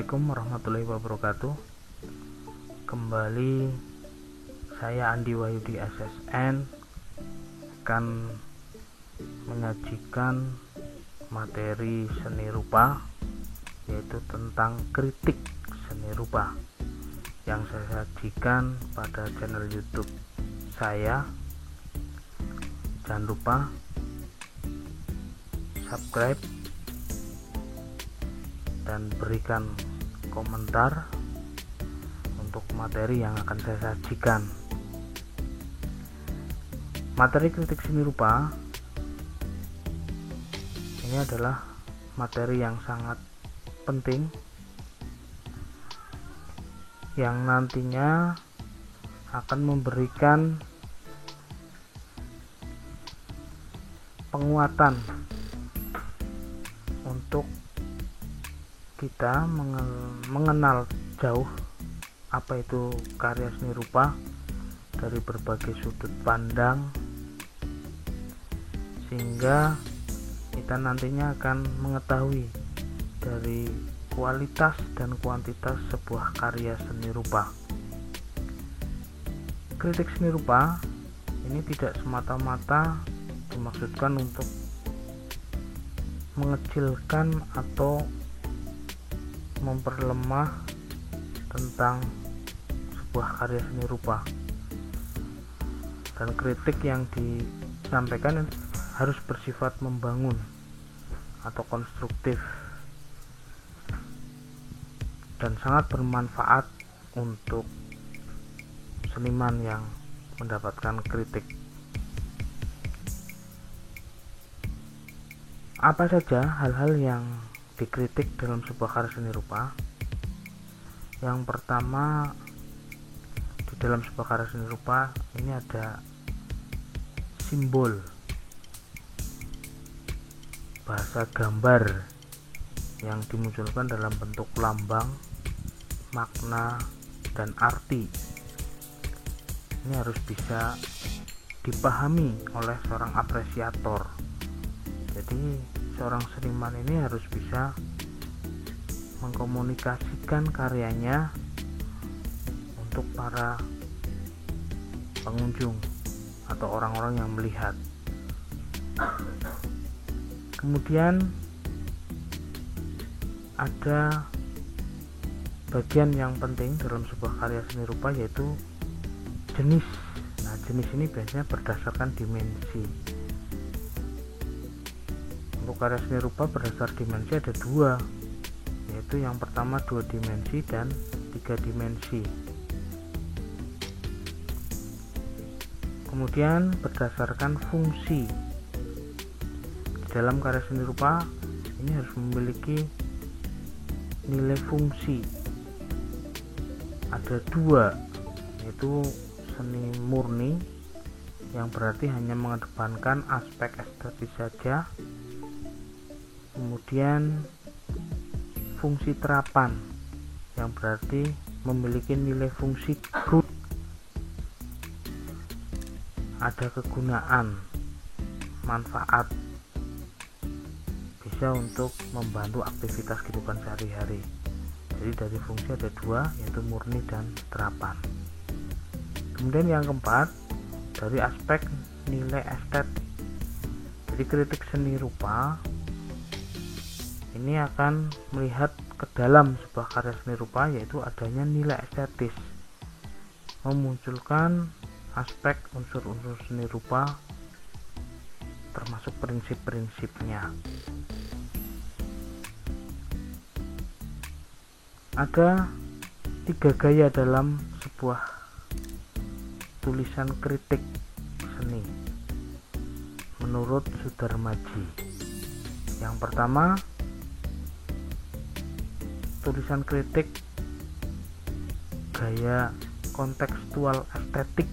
Assalamualaikum warahmatullahi wabarakatuh. Kembali saya Andi Wahyudi SSN akan menyajikan materi seni rupa, yaitu tentang kritik seni rupa yang saya sajikan pada channel YouTube saya. Jangan lupa subscribe dan berikan komentar untuk materi yang akan saya sajikan. Materi kritik seni rupa ini adalah materi yang sangat penting, yang nantinya akan memberikan penguatan untuk kita mengenal jauh apa itu karya seni rupa dari berbagai sudut pandang, sehingga kita nantinya akan mengetahui dari kualitas dan kuantitas sebuah karya seni rupa. Kritik seni rupa ini tidak semata-mata dimaksudkan untuk mengecilkan atau memperlemah tentang sebuah karya seni rupa, dan kritik yang disampaikan harus bersifat membangun atau konstruktif dan sangat bermanfaat untuk seniman yang mendapatkan kritik. Apa saja hal-hal yang dikritik dalam sebuah karya seni rupa? Yang pertama, di dalam sebuah karya seni rupa ini ada simbol, bahasa gambar yang dimunculkan dalam bentuk lambang, makna, dan arti. Ini harus bisa dipahami oleh seorang apresiator. Jadi seorang seniman ini harus bisa mengkomunikasikan karyanya untuk para pengunjung atau orang-orang yang melihat. Kemudian ada bagian yang penting dalam sebuah karya seni rupa, yaitu jenis. Nah, jenis ini biasanya berdasarkan dimensi. Untuk karya seni rupa berdasar dimensi ada dua, yaitu yang pertama 2 dimensi dan 3 dimensi. Kemudian berdasarkan fungsi. Di dalam karya seni rupa ini harus memiliki nilai fungsi. Ada 2, yaitu seni murni yang berarti hanya mengedepankan aspek estetis saja. Kemudian fungsi terapan yang berarti memiliki nilai fungsi good, ada kegunaan, manfaat, bisa untuk membantu aktivitas kehidupan sehari-hari. Jadi dari fungsi ada 2, yaitu murni dan terapan. Kemudian yang keempat, dari aspek nilai estetik. Jadi kritik seni rupa ini akan melihat ke dalam sebuah karya seni rupa, yaitu adanya nilai estetis, memunculkan aspek unsur-unsur seni rupa termasuk prinsip-prinsipnya. Ada 3 gaya dalam sebuah tulisan kritik seni menurut Sudarmaji. Yang pertama, tulisan kritik gaya kontekstual estetik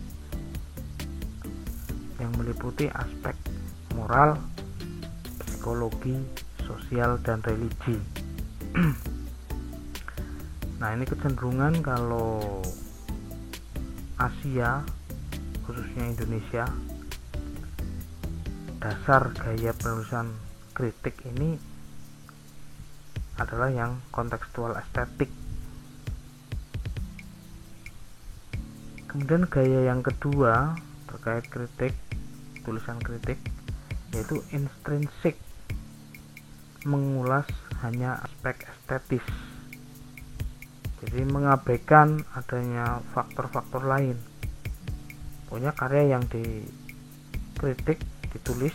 yang meliputi aspek moral, psikologi, sosial, dan religi. Nah, ini kecenderungan kalau Asia, khususnya Indonesia, dasar gaya penulisan kritik ini adalah yang kontekstual estetik. Kemudian gaya yang kedua terkait kritik, tulisan kritik, yaitu intrinsik, mengulas hanya aspek estetis, jadi mengabaikan adanya faktor-faktor lain. Pokoknya karya yang dikritik, ditulis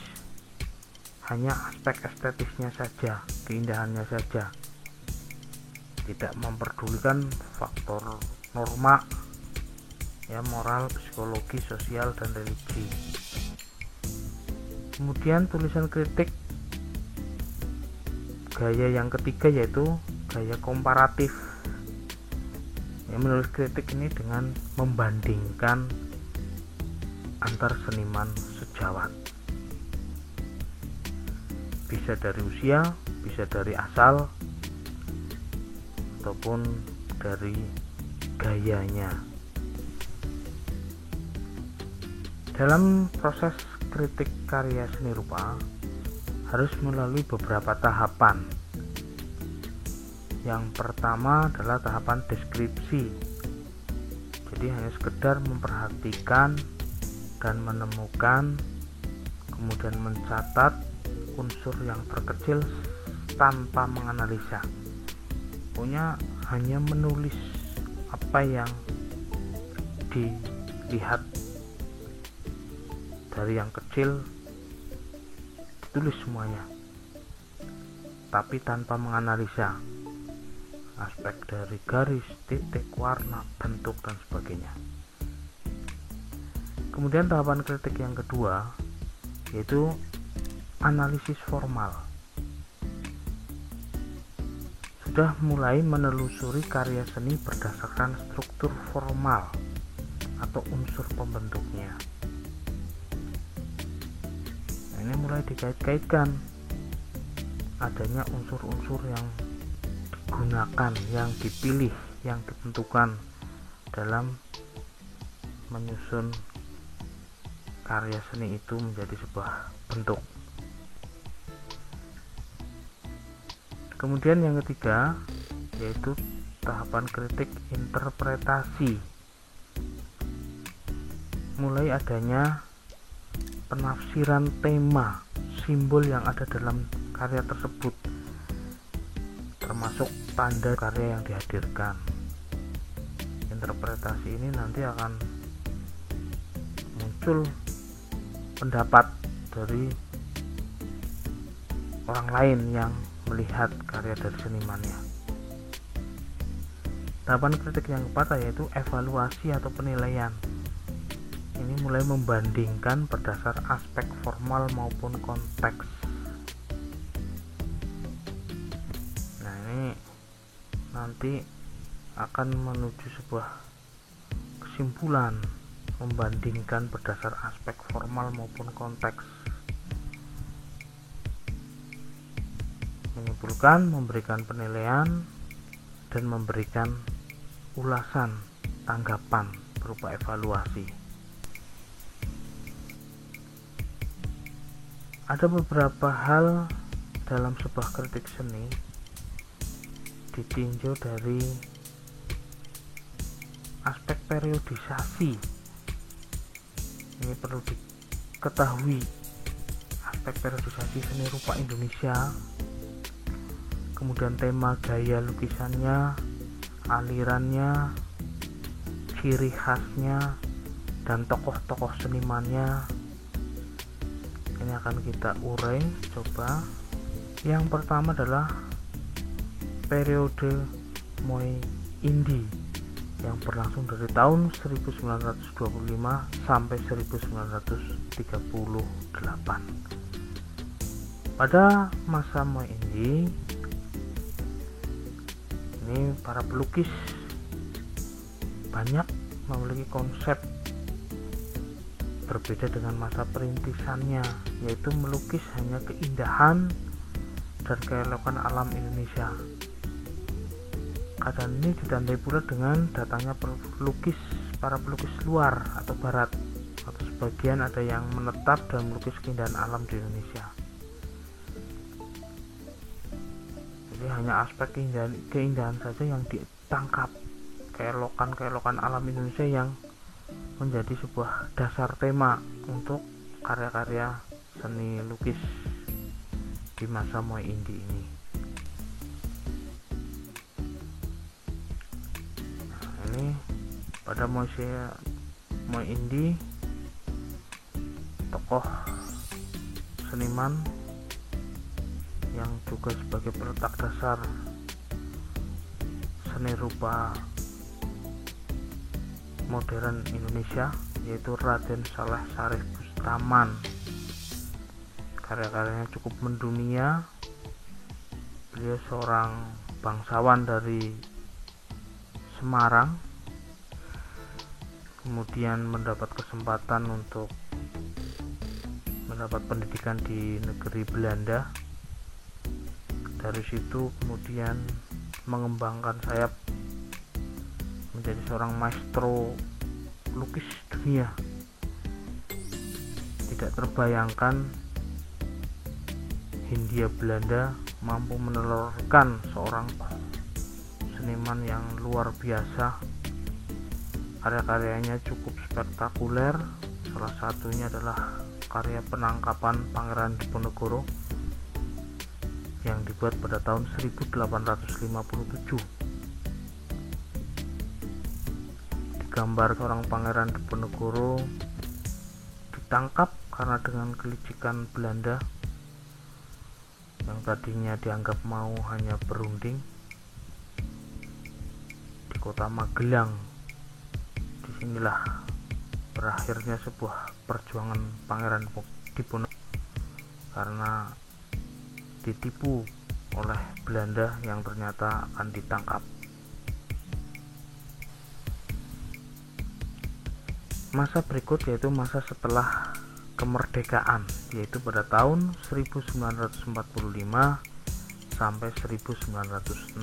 hanya aspek estetisnya saja, keindahannya saja, tidak memperdulikan faktor norma, ya, moral, psikologi, sosial, dan religi. Kemudian tulisan kritik gaya yang ketiga yaitu gaya komparatif. Ya, menulis kritik ini dengan membandingkan antar seniman sejawat, bisa dari usia, bisa dari asal, ataupun dari gayanya. Dalam proses kritik karya seni rupa harus melalui beberapa tahapan. Yang pertama adalah tahapan deskripsi. Jadi hanya sekedar memperhatikan dan menemukan, kemudian mencatat unsur yang terkecil tanpa menganalisa. Pokoknya hanya menulis apa yang dilihat dari yang kecil, ditulis semuanya, tapi tanpa menganalisa aspek dari garis, titik, warna, bentuk, dan sebagainya. Kemudian tahapan kritik yang kedua yaitu analisis formal. Sudah mulai menelusuri karya seni berdasarkan struktur formal atau unsur pembentuknya. Nah, ini mulai dikait-kaitkan adanya unsur-unsur yang digunakan, yang dipilih, yang ditentukan dalam menyusun karya seni itu menjadi sebuah bentuk. Kemudian yang ketiga yaitu tahapan kritik interpretasi. Mulai adanya penafsiran tema, simbol yang ada dalam karya tersebut, termasuk tanda karya yang dihadirkan. Interpretasi ini nanti akan muncul pendapat dari orang lain yang melihat karya dari senimannya. Tahapan kritik yang keempat yaitu evaluasi atau penilaian. Ini mulai membandingkan berdasar aspek formal maupun konteks. Nah, ini nanti akan menuju sebuah kesimpulan, membandingkan berdasar aspek formal maupun konteks, menyimpulkan, memberikan penilaian, dan memberikan ulasan, tanggapan berupa evaluasi. Ada beberapa hal dalam sebuah kritik seni ditinjau dari aspek periodisasi. Ini perlu diketahui, aspek periodisasi seni rupa Indonesia, kemudian tema gaya lukisannya, alirannya, ciri khasnya, dan tokoh-tokoh senimannya. Ini akan kita urai coba. Yang pertama adalah periode Moe Indi yang berlangsung dari tahun 1925 sampai 1938. Pada masa Moe Indi ini para pelukis banyak memiliki konsep berbeda dengan masa perintisannya, yaitu melukis hanya keindahan dan keelokan alam Indonesia. Keadaan ini ditandai pula dengan datangnya para pelukis luar atau barat, atau sebagian ada yang menetap dan melukis keindahan alam di Indonesia. Jadi hanya aspek keindahan saja yang ditangkap, keelokan alam Indonesia yang menjadi sebuah dasar tema untuk karya-karya seni lukis di masa Moai Indi ini. Nah, ini pada Moai Indi, tokoh seniman yang juga sebagai peletak dasar seni rupa modern Indonesia, yaitu Raden Saleh Sharif Bustaman. Karya-karyanya cukup mendunia. Beliau seorang bangsawan dari Semarang, kemudian mendapat kesempatan untuk mendapat pendidikan di negeri Belanda. Dari situ kemudian mengembangkan sayap menjadi seorang maestro lukis dunia. Tidak terbayangkan Hindia Belanda mampu menelurkan seorang seniman yang luar biasa. Karya-karyanya cukup spektakuler. Salah satunya adalah karya penangkapan Pangeran Diponegoro yang dibuat pada tahun 1857. Gambar seorang Pangeran Diponegoro ditangkap karena dengan kelicikan Belanda yang tadinya dianggap mau hanya berunding di kota Magelang. Disinilah berakhirnya sebuah perjuangan Pangeran Diponegoro karena ditipu oleh Belanda yang ternyata akan ditangkap. Masa berikut yaitu masa setelah kemerdekaan, yaitu pada tahun 1945 sampai 1965,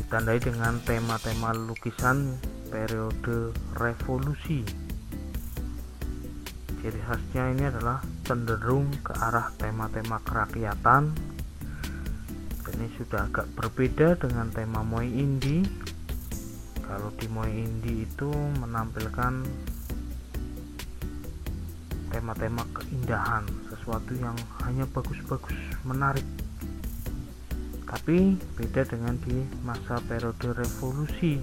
ditandai dengan tema-tema lukisan periode revolusi. Ciri khasnya ini adalah cenderung ke arah tema-tema kerakyatan. Ini sudah agak berbeda dengan tema Moai Indi. Kalau di Moai Indi itu menampilkan tema-tema keindahan, sesuatu yang hanya bagus-bagus, menarik. Tapi beda dengan di masa periode revolusi.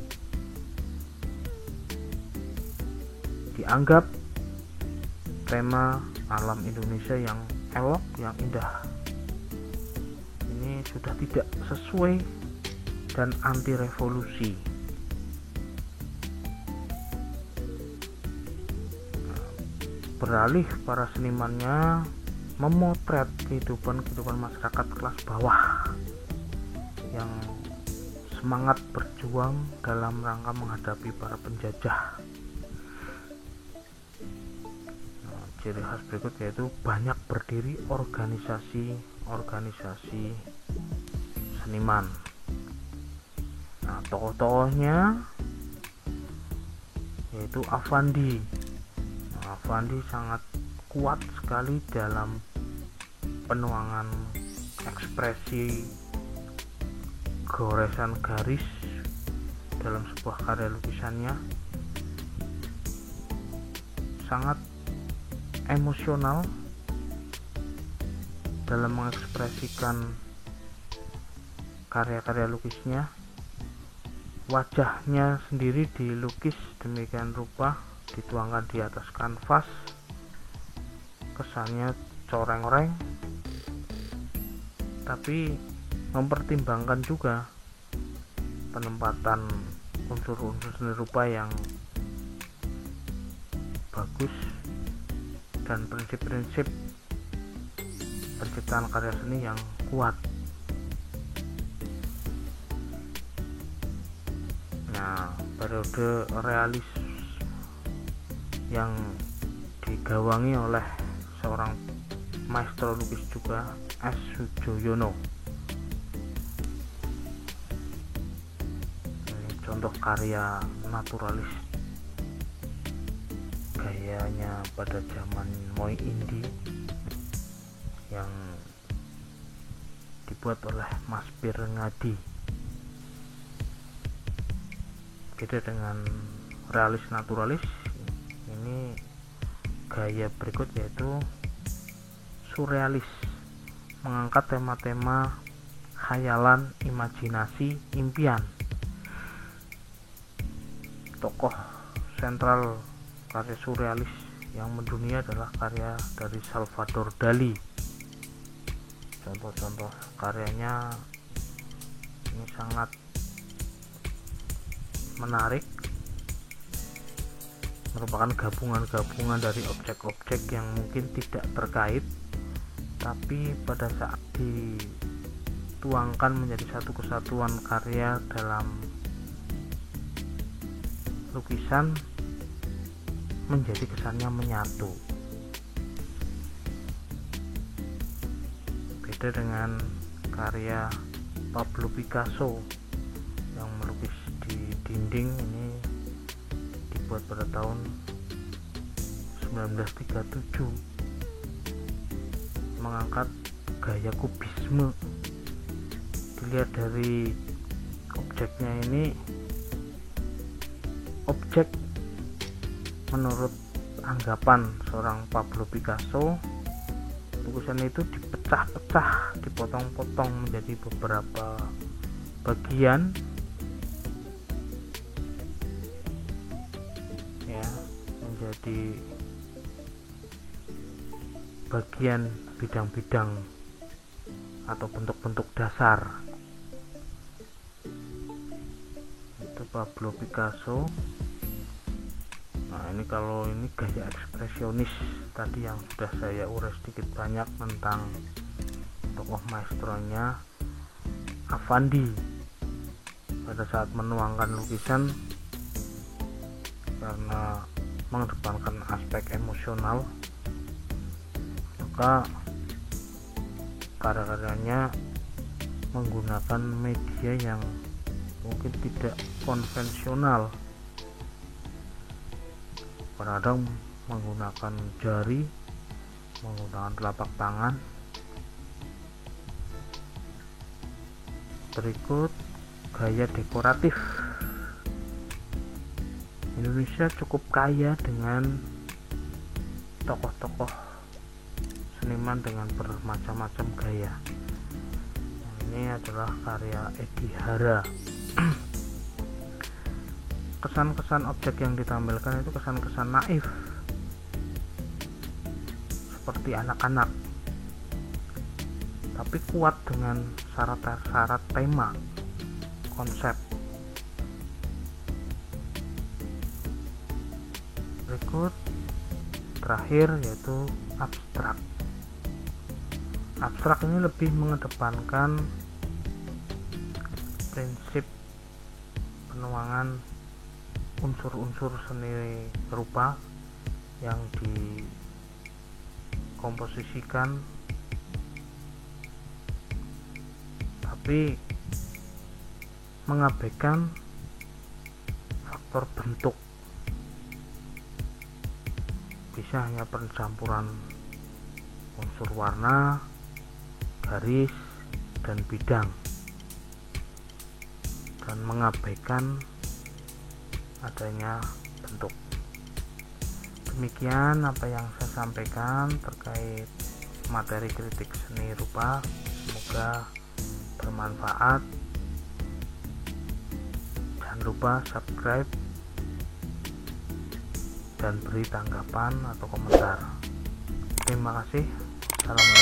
Dianggap tema alam Indonesia yang elok, yang indah ini sudah tidak sesuai dan anti revolusi. Beralih para senimannya memotret kehidupan masyarakat kelas bawah yang semangat berjuang dalam rangka menghadapi para penjajah. Ciri khas berikut yaitu banyak berdiri organisasi seniman. Nah, tokoh-tokohnya yaitu Affandi. Affandi sangat kuat sekali dalam penuangan ekspresi goresan garis dalam sebuah karya lukisannya. Sangat emosional dalam mengekspresikan karya-karya lukisnya. Wajahnya sendiri dilukis demikian rupa, dituangkan di atas kanvas, kesannya coreng-coreng, tapi mempertimbangkan juga penempatan unsur-unsur seni rupa yang bagus dan prinsip-prinsip penciptaan karya seni yang kuat. Nah, periode realis yang digawangi oleh seorang maestro lukis juga, S. Sujoyono. Ini contoh karya naturalis gayanya pada zaman Moai Indi yang dibuat oleh Mas Pir Ngadi. Beda dengan realis naturalis, ini gaya berikut yaitu surrealis, mengangkat tema-tema khayalan, imajinasi, impian. Tokoh sentral karya surrealis yang mendunia adalah karya dari Salvador Dali. Contoh-contoh karyanya ini sangat menarik, merupakan gabungan-gabungan dari objek-objek yang mungkin tidak terkait, tapi pada saat dituangkan menjadi satu kesatuan karya dalam lukisan, menjadi kesannya menyatu. Beda dengan karya Pablo Picasso yang melukis di dinding, ini dibuat pada tahun 1937, mengangkat gaya kubisme. Dilihat dari objeknya, ini objek menurut anggapan seorang Pablo Picasso, lukisan itu dipecah-pecah, dipotong-potong menjadi beberapa bagian, ya, menjadi bagian bidang-bidang atau bentuk-bentuk dasar. Itu Pablo Picasso. Nah, ini kalau ini gaya ekspresionis tadi yang sudah saya urai sedikit banyak tentang tokoh maestronya Affandi. Pada saat menuangkan lukisan, karena mengedepankan aspek emosional, maka karya-karyanya menggunakan media yang mungkin tidak konvensional. Kadang menggunakan jari, menggunakan telapak tangan. Berikut gaya dekoratif. Indonesia cukup kaya dengan tokoh-tokoh seniman dengan bermacam-macam gaya. Ini adalah karya Edi Hara. Kesan-kesan objek yang ditampilkan itu kesan-kesan naif, seperti anak-anak, tapi kuat dengan syarat-syarat tema, konsep. Berikut terakhir yaitu abstrak. Abstrak ini lebih mengedepankan prinsip penuangan unsur-unsur seni rupa yang dikomposisikan, tapi mengabaikan faktor bentuk. Bisa hanya pencampuran unsur warna, garis, dan bidang, dan mengabaikan adanya bentuk. Demikian apa yang saya sampaikan terkait materi kritik seni rupa. Semoga bermanfaat. Jangan lupa subscribe dan beri tanggapan atau komentar. Terima kasih. Assalamualaikum.